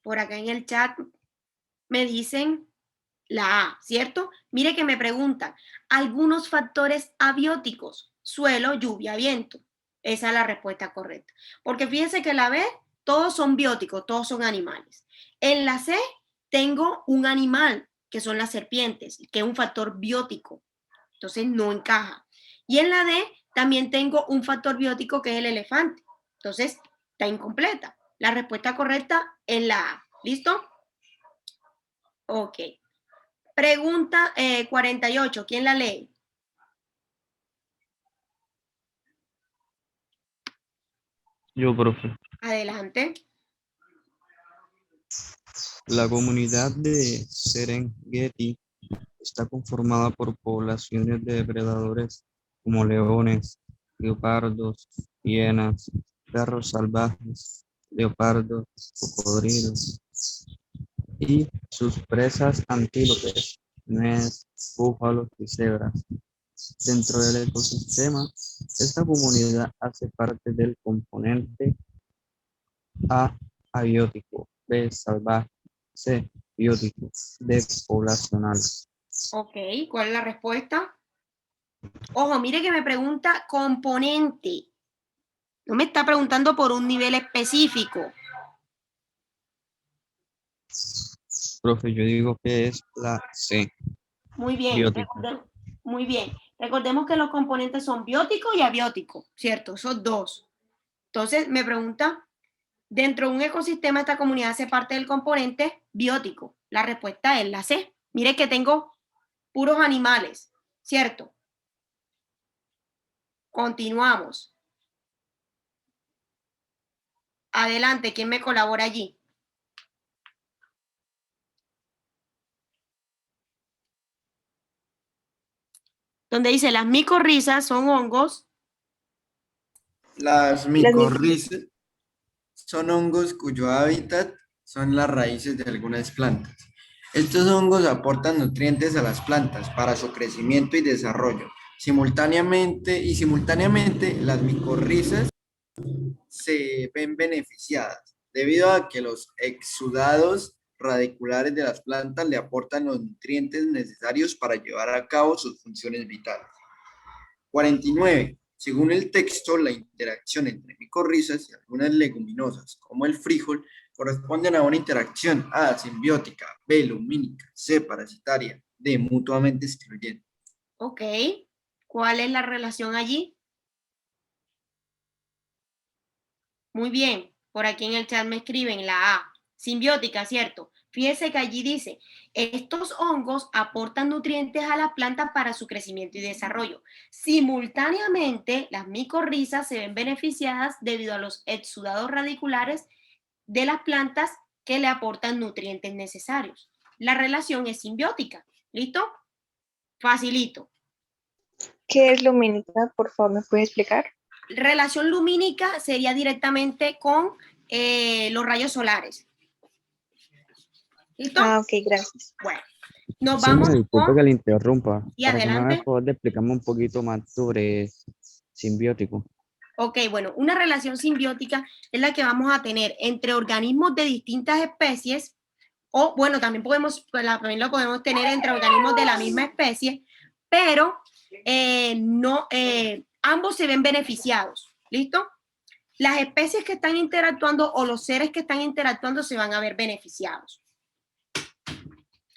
Por acá en el chat me dicen la A, ¿cierto? Mire que me preguntan, algunos factores abióticos, suelo, lluvia, viento. Esa es la respuesta correcta. Porque fíjense que la B, todos son bióticos, todos son animales. En la C, tengo un animal, que son las serpientes, que es un factor biótico. Entonces no encaja. Y en la D, también tengo un factor biótico, que es el elefante. Entonces, está incompleta. La respuesta correcta es la A. ¿Listo? Ok. Pregunta 48. ¿Quién la lee? Yo, profe. Adelante. La comunidad de Serengeti está conformada por poblaciones de depredadores como leones, leopardos, hienas, perros salvajes, leopardos, cocodrilos y sus presas antílopes, nuez, búfalos y cebras. Dentro del ecosistema, esta comunidad hace parte del componente A, abiótico, B, salvaje, C, biótico, D, poblacional. Ok, ¿cuál es la respuesta? Ojo, mire que me pregunta componente. No me está preguntando por un nivel específico. Profe, yo digo que es la C, Muy bien. biótico. Muy bien. Recordemos que los componentes son biótico y abiótico, ¿cierto? Son dos. Entonces, me pregunta, dentro de un ecosistema, esta comunidad hace parte del componente biótico. La respuesta es la C. Mire que tengo puros animales, ¿cierto? Continuamos. Adelante, ¿quién me colabora allí? Donde dice las micorrizas son hongos. Las micorrizas son hongos cuyo hábitat son las raíces de algunas plantas. Estos hongos aportan nutrientes a las plantas para su crecimiento y desarrollo. Simultáneamente las micorrizas se ven beneficiadas debido a que los exudados radiculares de las plantas le aportan los nutrientes necesarios para llevar a cabo sus funciones vitales. 49. Según el texto, la interacción entre micorrizas y algunas leguminosas, como el frijol, corresponden a una interacción A, simbiótica, B, lumínica, C, parasitaria, D, mutuamente excluyente. Ok. ¿Cuál es la relación allí? Muy bien. Por aquí en el chat me escriben la A. Simbiótica, ¿cierto? Fíjese que allí dice, estos hongos aportan nutrientes a las plantas para su crecimiento y desarrollo. Simultáneamente, las micorrizas se ven beneficiadas debido a los exudados radiculares de las plantas que le aportan nutrientes necesarios. La relación es simbiótica. ¿Listo? Facilito. ¿Qué es lumínica? Por favor, ¿me puede explicar? Relación lumínica sería directamente con los rayos solares. ¿Listo? Ah, ok, gracias. Bueno, nos Señora, vamos disculpe con... que le interrumpa. Y Para que me haga adelante. el favor de explicarme un poquito más sobre simbiótico. Ok, bueno, una relación simbiótica es la que vamos a tener entre organismos de distintas especies o, bueno, también lo podemos tener entre organismos de la misma especie, pero ambos se ven beneficiados. ¿Listo? Las especies que están interactuando o los seres que están interactuando se van a ver beneficiados.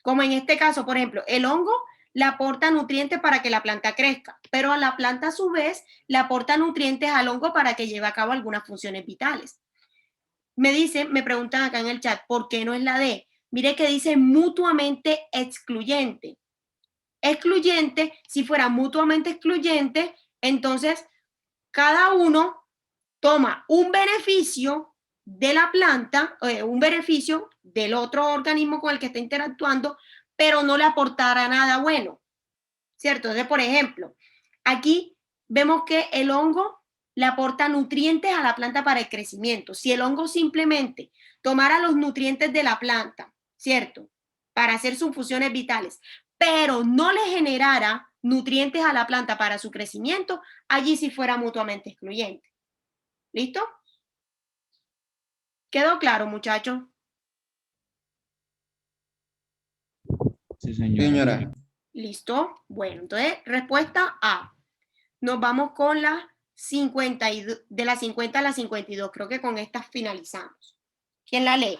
Como en este caso, por ejemplo, el hongo le aporta nutrientes para que la planta crezca, pero a la planta a su vez le aporta nutrientes al hongo para que lleve a cabo algunas funciones vitales. Me preguntan acá en el chat, ¿por qué no es la D? Mire que dice mutuamente excluyente. Excluyente, si fuera mutuamente excluyente, entonces cada uno toma un beneficio de la planta, un beneficio del otro organismo con el que está interactuando, pero no le aportará nada bueno, ¿cierto? Entonces, por ejemplo, aquí vemos que el hongo le aporta nutrientes a la planta para el crecimiento. Si el hongo simplemente tomara los nutrientes de la planta, ¿cierto? Para hacer sus funciones vitales, pero no le generara nutrientes a la planta para su crecimiento, allí sí fuera mutuamente excluyente. ¿Listo? ¿Quedó claro, muchachos? Sí, señora. Señora, ¿Listo? Bueno, entonces, respuesta A. Nos vamos con la 52, de la 50 a la 52. Creo que con esta finalizamos. ¿Quién la lee?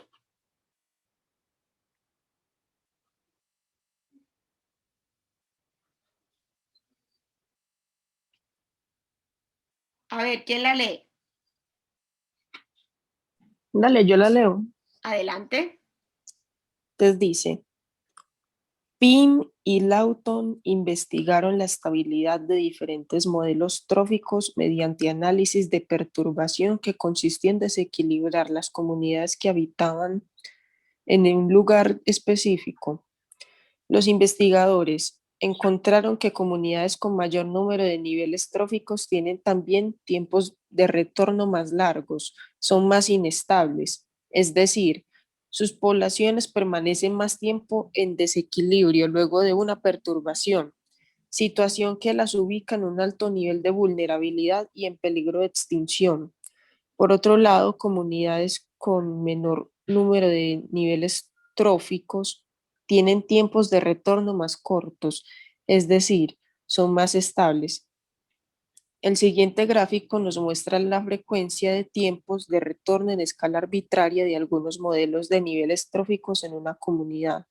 A ver, ¿quién la lee? Dale, yo la leo. Adelante. Entonces dice, Pym y Lawton investigaron la estabilidad de diferentes modelos tróficos mediante análisis de perturbación que consistía en desequilibrar las comunidades que habitaban en un lugar específico. Los investigadores encontraron que comunidades con mayor número de niveles tróficos tienen también tiempos de retorno más largos, son más inestables, es decir, sus poblaciones permanecen más tiempo en desequilibrio luego de una perturbación, situación que las ubica en un alto nivel de vulnerabilidad y en peligro de extinción. Por otro lado, comunidades con menor número de niveles tróficos tienen tiempos de retorno más cortos, es decir, son más estables. El siguiente gráfico nos muestra la frecuencia de tiempos de retorno en escala arbitraria de algunos modelos de niveles tróficos en una comunidad.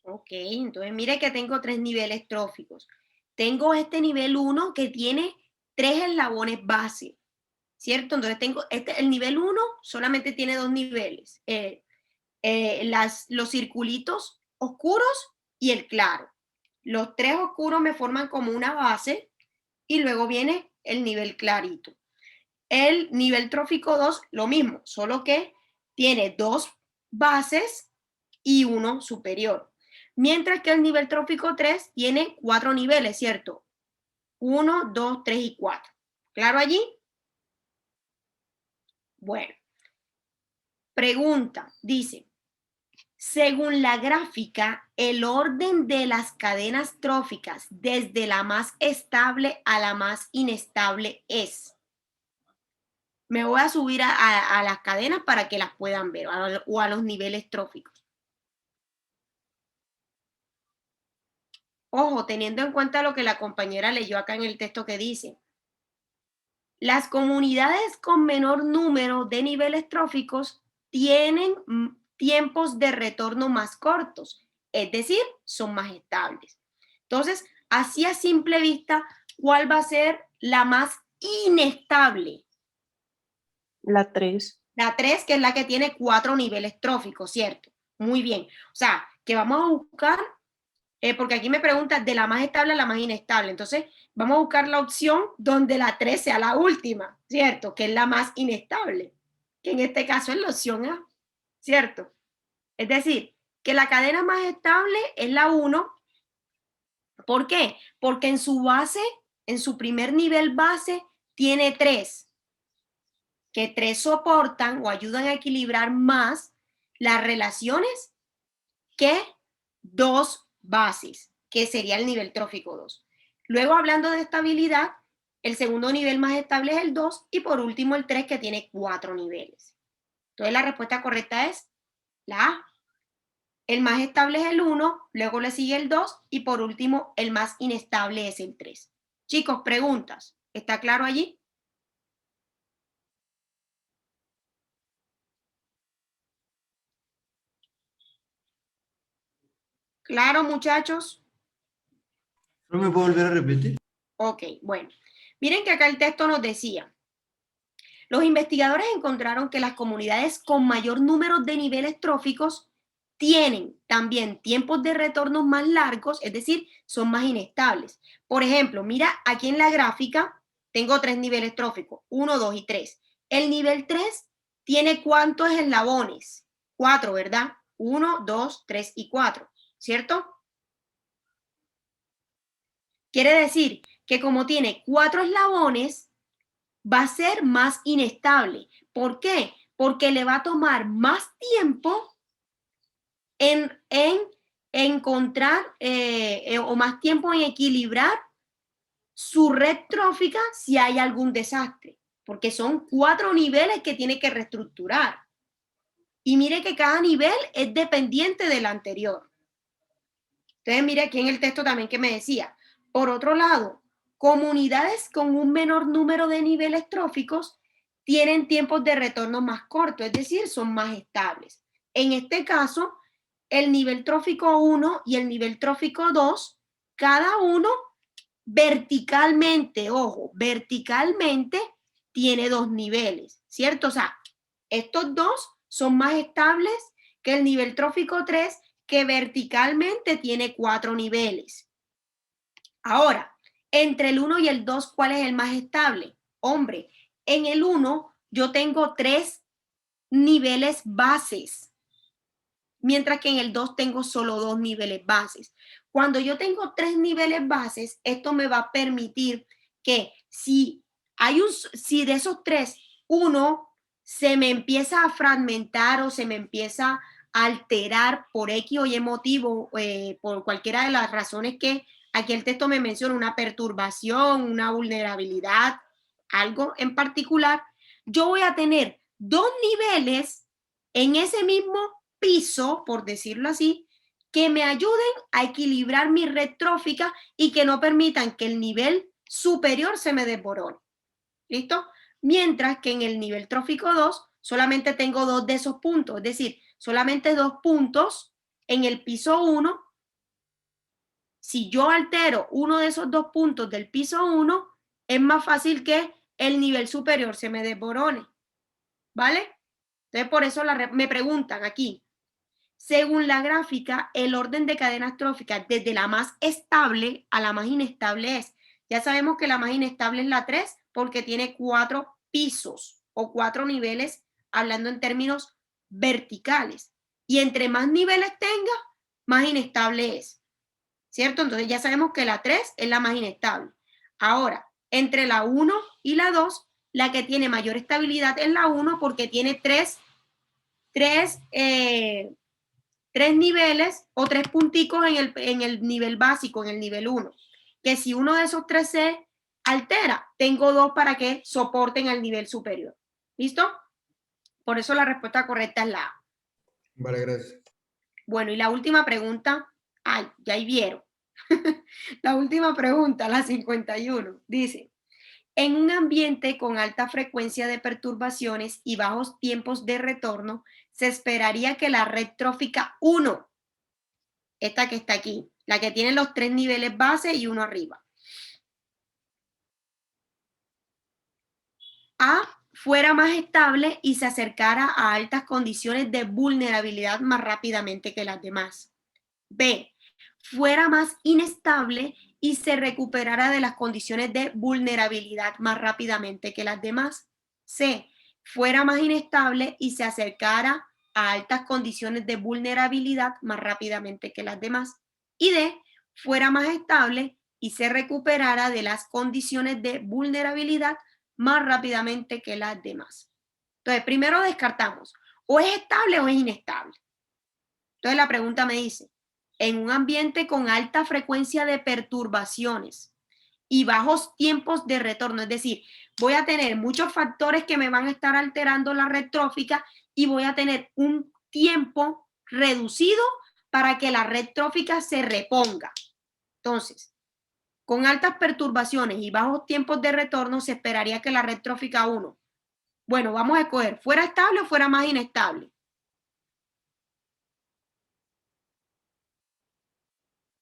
Ok, entonces mire que tengo 3 niveles tróficos. Tengo este nivel 1 que tiene 3 eslabones base, ¿cierto? Entonces tengo el nivel 1 solamente tiene 2 niveles, los circulitos oscuros y el claro. Los 3 oscuros me forman como una base y luego viene el nivel clarito. El nivel trófico 2, lo mismo, solo que tiene 2 bases y uno superior. Mientras que el nivel trófico 3 tiene 4 niveles, ¿cierto? 1, 2, 3 y 4. ¿Claro allí? Bueno. Pregunta, dice, según la gráfica, el orden de las cadenas tróficas desde la más estable a la más inestable es. Me voy a subir a las cadenas para que las puedan ver o a los niveles tróficos. Ojo, teniendo en cuenta lo que la compañera leyó acá en el texto que dice. Las comunidades con menor número de niveles tróficos tienen tiempos de retorno más cortos, es decir, son más estables. Entonces, así a simple vista, ¿cuál va a ser la más inestable? La 3. La 3, que es la que tiene 4 niveles tróficos, ¿cierto? Muy bien. O sea, que vamos a buscar, porque aquí me pregunta de la más estable a la más inestable. Entonces, vamos a buscar la opción donde la 3 sea la última, ¿cierto? Que es la más inestable, que en este caso es la opción A, ¿cierto? Es decir, que la cadena más estable es la 1. ¿Por qué? Porque en su base, en su primer nivel base, tiene 3, que 3 soportan o ayudan a equilibrar más las relaciones que 2 bases, que sería el nivel trófico 2. Luego, hablando de estabilidad, el segundo nivel más estable es el 2 y por último el 3, que tiene 4 niveles. Entonces la respuesta correcta es la A. El más estable es el 1, luego le sigue el 2 y por último el más inestable es el 3. Chicos, preguntas. ¿Está claro allí? ¿Claro, muchachos? ¿no me puedo volver a repetir? Ok, bueno. Miren que acá el texto nos decía, los investigadores encontraron que las comunidades con mayor número de niveles tróficos tienen también tiempos de retorno más largos, es decir, son más inestables. Por ejemplo, mira aquí en la gráfica, tengo 3 niveles tróficos, 1, 2 y 3. El nivel 3 tiene ¿cuántos eslabones? 4, ¿verdad? 1, 2, 3 y 4, ¿cierto? Quiere decir que como tiene 4 eslabones, va a ser más inestable. ¿Por qué? Porque le va a tomar más tiempo en encontrar o más tiempo en equilibrar su red trófica si hay algún desastre, porque son 4 niveles que tiene que reestructurar. Y mire que cada nivel es dependiente del anterior. Entonces, mire aquí en el texto también que me decía. Por otro lado, comunidades con un menor número de niveles tróficos tienen tiempos de retorno más cortos, es decir, son más estables. En este caso, el nivel trófico 1 y el nivel trófico 2, cada uno verticalmente, ojo, verticalmente tiene 2 niveles, ¿cierto? O sea, estos dos son más estables que el nivel trófico 3, que verticalmente tiene 4 niveles. Ahora, entre el 1 y el 2, ¿cuál es el más estable? Hombre, en el 1 yo tengo 3 niveles bases, mientras que en el 2 tengo solo 2 niveles bases. Cuando yo tengo 3 niveles bases, esto me va a permitir que si de esos 3, uno se me empieza a fragmentar o se me empieza a alterar por X o Y motivo, por cualquiera de las razones que aquí el texto me menciona, una perturbación, una vulnerabilidad, algo en particular, yo voy a tener 2 niveles en ese mismo piso, por decirlo así, que me ayuden a equilibrar mi red trófica y que no permitan que el nivel superior se me desborone. ¿Listo? Mientras que en el nivel trófico 2 solamente tengo 2 de esos puntos, es decir, solamente 2 puntos en el piso 1. Si yo altero uno de esos 2 puntos del piso 1, es más fácil que el nivel superior se me desborone. ¿Vale? Entonces, por eso me preguntan aquí, según la gráfica, el orden de cadenas tróficas desde la más estable a la más inestable es. Ya sabemos que la más inestable es la 3 porque tiene 4 pisos o 4 niveles, hablando en términos verticales. Y entre más niveles tenga, más inestable es. ¿Cierto? Entonces ya sabemos que la 3 es la más inestable. Ahora, entre la 1 y la 2, la que tiene mayor estabilidad es la 1 porque tiene 3 niveles o 3 punticos en el nivel básico, en el nivel 1. Que si uno de esos 3 se altera, tengo 2 para que soporten al nivel superior. ¿Listo? Por eso la respuesta correcta es la A. Vale, gracias. Bueno, y la última pregunta, ay, ya ahí vieron. La última pregunta, la 51, dice, en un ambiente con alta frecuencia de perturbaciones y bajos tiempos de retorno, se esperaría que la red trófica 1, esta que está aquí, la que tiene los 3 niveles base y uno arriba, A, fuera más estable y se acercara a altas condiciones de vulnerabilidad más rápidamente que las demás. B, fuera más inestable y se recuperara de las condiciones de vulnerabilidad más rápidamente que las demás. C, fuera más inestable y se acercara a altas condiciones de vulnerabilidad más rápidamente que las demás. Y D, fuera más estable y se recuperara de las condiciones de vulnerabilidad más rápidamente que las demás. Entonces, primero descartamos, o es estable o es inestable. Entonces, la pregunta me dice, en un ambiente con alta frecuencia de perturbaciones y bajos tiempos de retorno, es decir, voy a tener muchos factores que me van a estar alterando la red trófica y voy a tener un tiempo reducido para que la red trófica se reponga. Entonces, con altas perturbaciones y bajos tiempos de retorno, se esperaría que la red trófica 1, bueno, vamos a escoger, ¿fuera estable o fuera más inestable?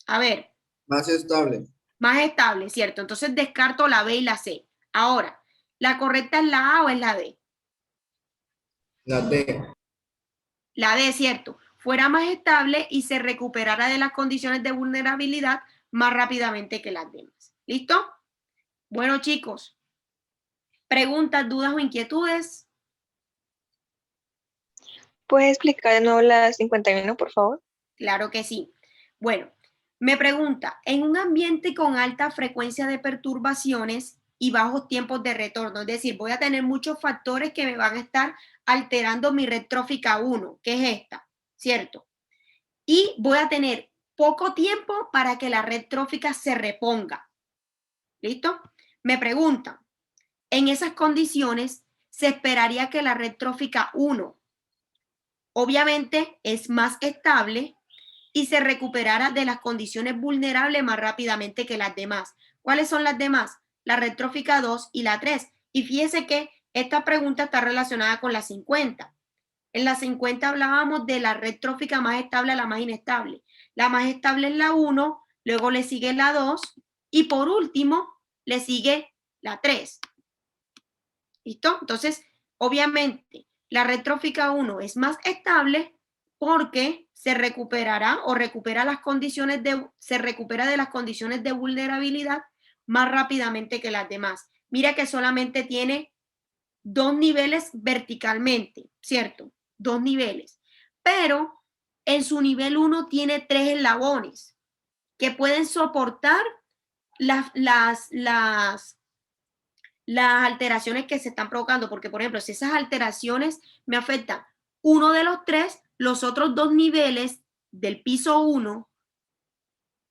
A ver. Más estable. Más estable, ¿cierto? Entonces descarto la B y la C. Ahora, ¿la correcta es la A o es la D? La D. La D, ¿cierto? Fuera más estable y se recuperara de las condiciones de vulnerabilidad más rápidamente que las demás. ¿Listo? Bueno, chicos, preguntas, dudas o inquietudes. ¿Puedes explicar de nuevo la 51, por favor? Claro que sí. Bueno, me pregunta, en un ambiente con alta frecuencia de perturbaciones y bajos tiempos de retorno, es decir, voy a tener muchos factores que me van a estar alterando mi red trófica 1, que es esta, ¿cierto? Y voy a tener poco tiempo para que la red trófica se reponga. ¿Listo? Me preguntan, en esas condiciones se esperaría que la red trófica 1 obviamente es más estable y se recuperara de las condiciones vulnerables más rápidamente que las demás. ¿Cuáles son las demás? La red trófica 2 y la 3. Y fíjese que esta pregunta está relacionada con la 50. En la 50 hablábamos de la red trófica más estable a la más inestable. La más estable es la 1, luego le sigue la 2 y por último le sigue la 3. ¿Listo? Entonces, obviamente, la red trófica 1 es más estable porque se recuperará o recupera las condiciones se recupera de las condiciones de vulnerabilidad más rápidamente que las demás. Mira que solamente tiene 2 niveles verticalmente, ¿cierto? 2 niveles. Pero en su nivel 1 tiene 3 eslabones que pueden soportar las alteraciones que se están provocando, porque por ejemplo, si esas alteraciones me afectan uno de los 3, los otros 2 niveles del piso 1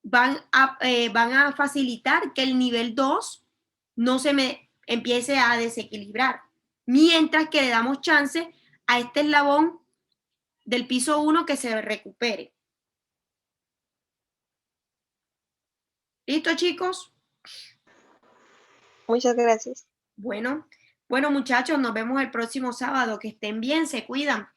van a facilitar que el nivel 2 no se me empiece a desequilibrar, mientras que le damos chance a este eslabón del piso 1 que se recupere. ¿Listo, chicos? Muchas gracias. Bueno, muchachos, nos vemos el próximo sábado. Que estén bien, se cuidan.